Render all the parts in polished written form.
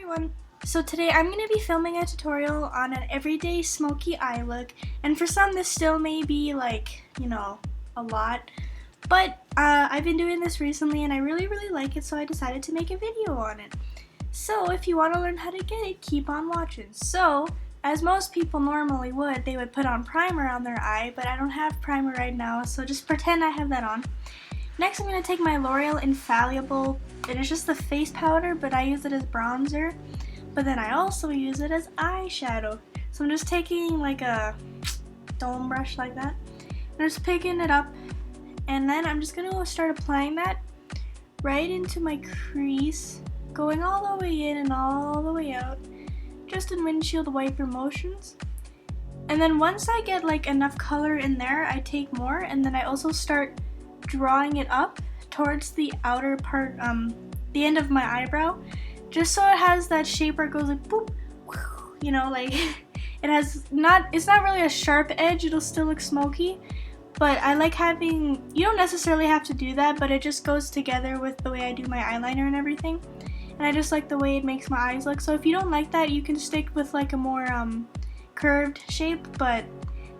everyone! So today I'm going to be filming a tutorial on an everyday smoky eye look, and for some this still may be like, you know, a lot, but I've been doing this recently and I really like it, so I decided to make a video on it. So if you want to learn how to get it, keep on watching. So, as most people normally would, they would put on primer on their eye, but I don't have primer right now, so just pretend I have that on. Next I'm going to take my L'Oreal Infallible, and it's just the face powder, but I use it as bronzer, but then I also use it as eyeshadow. So I'm just taking like a dome brush like that, and just picking it up, and then I'm just going to start applying that right into my crease, going all the way in and all the way out, just in windshield wiper motions. And then once I get like enough color in there, I take more, and then I also start drawing it up towards the outer part, the end of my eyebrow, just so it has that shape where it goes like boop, you know, like it's not really a sharp edge, it'll still look smoky, but I like having, you don't necessarily have to do that, but it just goes together with the way I do my eyeliner and everything, and I just like the way it makes my eyes look. So if you don't like that, you can stick with like a more curved shape, but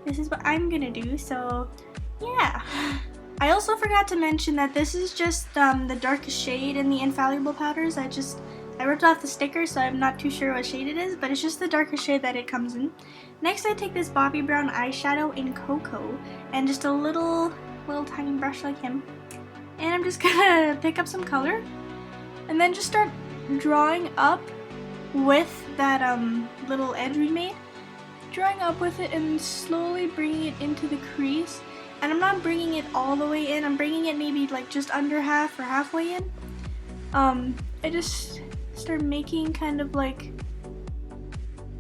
this is what I'm gonna do, so yeah. I also forgot to mention that this is just the darkest shade in the Infallible powders. I ripped off the sticker, so I'm not too sure what shade it is, but it's just the darkest shade that it comes in. Next I take this Bobbi brown eyeshadow in Cocoa, and just a little tiny brush like him, and I'm just gonna pick up some color, and then just start drawing up with that little edge we made. Drawing up with it and slowly bringing it into the crease. And I'm not bringing it all the way in, I'm bringing it maybe like just under half or halfway in. I just start making kind of like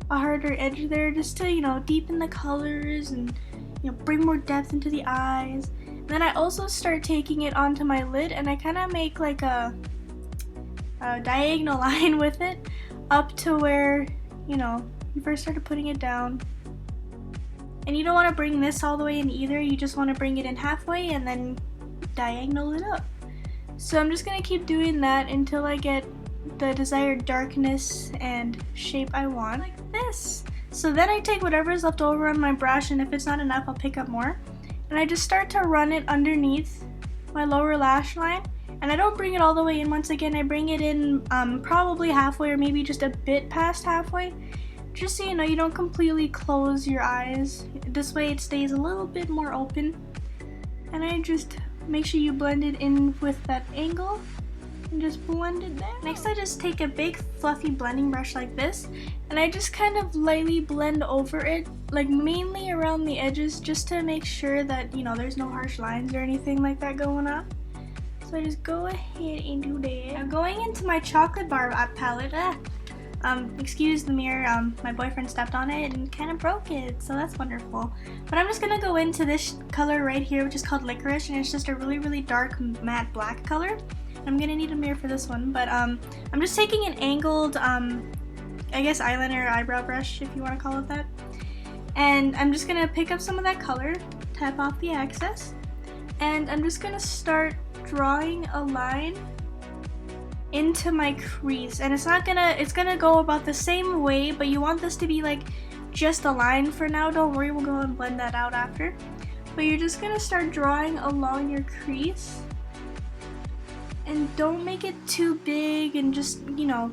a harder edge there, just to, you know, deepen the colors and, you know, bring more depth into the eyes. And then I also start taking it onto my lid, and I kind of make like a diagonal line with it up to where, you know, you first started putting it down. And you don't want to bring this all the way in either, you just want to bring it in halfway and then diagonal it up. So I'm just going to keep doing that until I get the desired darkness and shape I want, like this. So then I take whatever's left over on my brush, and if it's not enough, I'll pick up more. And I just start to run it underneath my lower lash line. And I don't bring it all the way in once again, I bring it in probably halfway or maybe just a bit past halfway. Just so you know, you don't completely close your eyes. This way it stays a little bit more open. And I just make sure you blend it in with that angle and just blend it there. Next I just take a big fluffy blending brush like this, and I just kind of lightly blend over it, like mainly around the edges, just to make sure that, you know, there's no harsh lines or anything like that going on. So I just go ahead and do that. I'm going into my chocolate bar palette. Excuse the mirror, my boyfriend stepped on it and kind of broke it, so that's wonderful. But I'm just gonna go into this color right here, which is called Liquorice, and it's just a really dark matte black color. I'm gonna need a mirror for this one, but I'm just taking an angled, I guess eyeliner or eyebrow brush, if you want to call it that. And I'm just gonna pick up some of that color, tap off the excess, and I'm just gonna start drawing a line into my crease, and it's gonna go about the same way, but you want this to be like just a line for now. Don't worry, we'll go and blend that out after. But you're just gonna start drawing along your crease, and don't make it too big, and just, you know,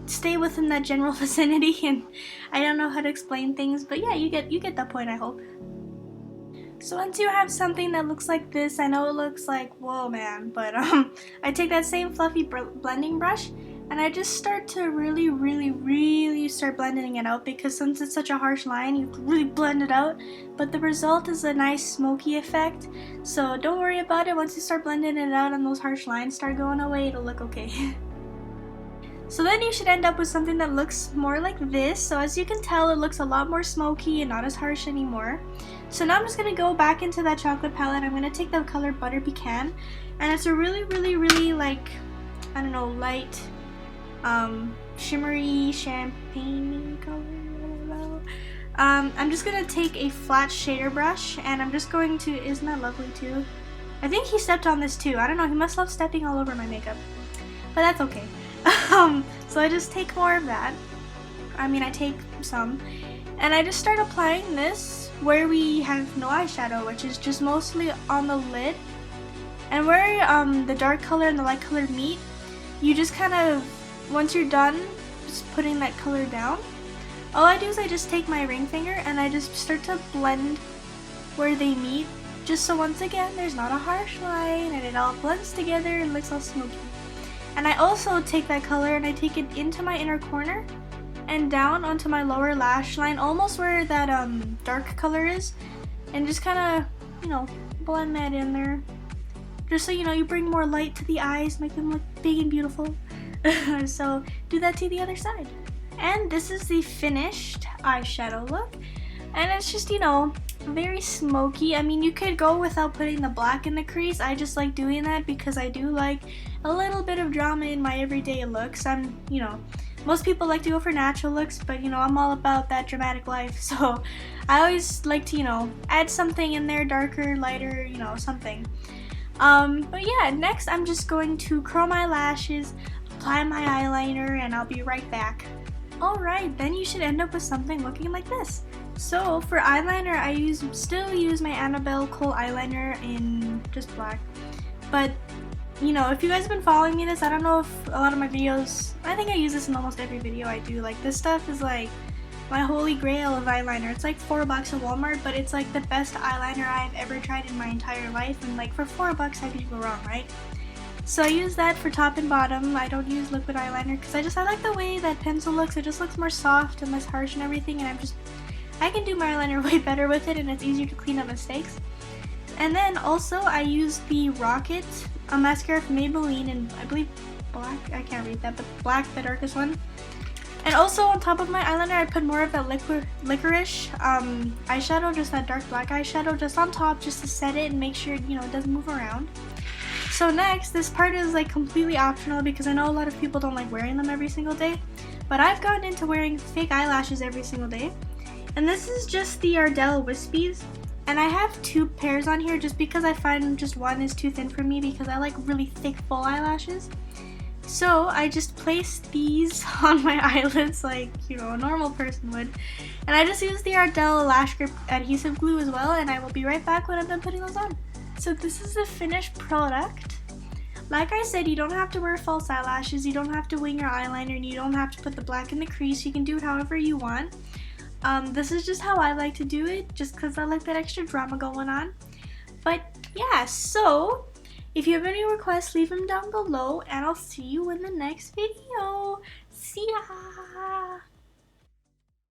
stay within that general vicinity. And I don't know how to explain things, but yeah, you get that point, I hope. So once you have something that looks like this, I know it looks like, whoa man, but I take that same fluffy blending brush, and I just start to really start blending it out, because since it's such a harsh line, you really blend it out, but the result is a nice smoky effect. So don't worry about it, once you start blending it out and those harsh lines start going away, it'll look okay. So then you should end up with something that looks more like this. So as you can tell, it looks a lot more smoky and not as harsh anymore. So now I'm just going to go back into that chocolate palette. I'm going to take the color Butter Pecan, and it's a really like, I don't know, light shimmery champagne color. I'm just going to take a flat shader brush, and I'm just going to, isn't that lovely too? I think he stepped on this too. I don't know, he must love stepping all over my makeup. But that's okay. So I just take more of that. I mean, I take some. And I just start applying this where we have no eyeshadow, which is just mostly on the lid. And where the dark color and the light color meet, you just kind of, once you're done just putting that color down, all I do is I just take my ring finger and I just start to blend where they meet, just so once again there's not a harsh line and it all blends together and looks all smoky. And I also take that color and I take it into my inner corner and down onto my lower lash line, almost where that dark color is, and just kind of, you know, blend that in there. Just so you know, you bring more light to the eyes, make them look big and beautiful. So do that to the other side. And this is the finished eyeshadow look. And it's just, you know, very smoky. I mean, you could go without putting the black in the crease. I just like doing that because I do like a little bit of drama in my everyday looks. You know, most people like to go for natural looks, but you know, I'm all about that dramatic life. So I always like to, you know, add something in there, darker, lighter, you know, something. But yeah, next I'm just going to curl my lashes, apply my eyeliner, and I'll be right back. Alright, then you should end up with something looking like this. So for eyeliner, I still use my Annabelle Kohl eyeliner in just black. But, you know, if you guys have been following me this, I don't know if a lot of my videos, I think I use this in almost every video I do. Like, this stuff is like my holy grail of eyeliner. It's like $4 at Walmart, but it's like the best eyeliner I've ever tried in my entire life. And like for $4, how could you go wrong, right? So I use that for top and bottom. I don't use liquid eyeliner because I like the way that pencil looks. It just looks more soft and less harsh and everything, and I can do my eyeliner way better with it, and it's easier to clean up mistakes. And then also I use the Rocket mascara from Maybelline in, I believe, black. I can't read that, but black, the darkest one. And also on top of my eyeliner, I put more of that Liquorice eyeshadow, just that dark black eyeshadow, just on top, just to set it and make sure, you know, it doesn't move around. So next, this part is like completely optional because I know a lot of people don't like wearing them every single day, but I've gotten into wearing fake eyelashes every single day. And this is just the Ardell Wispies, and I have 2 pairs on here just because I find just one is too thin for me because I like really thick full eyelashes. So I just place these on my eyelids like, you know, a normal person would. And I just use the Ardell Lash Grip adhesive glue as well, and I will be right back when I'm done putting those on. So this is the finished product. Like I said, you don't have to wear false eyelashes, you don't have to wing your eyeliner, and you don't have to put the black in the crease. You can do it however you want. This is just how I like to do it, just because I like that extra drama going on. But yeah, so if you have any requests, leave them down below, and I'll see you in the next video. See ya!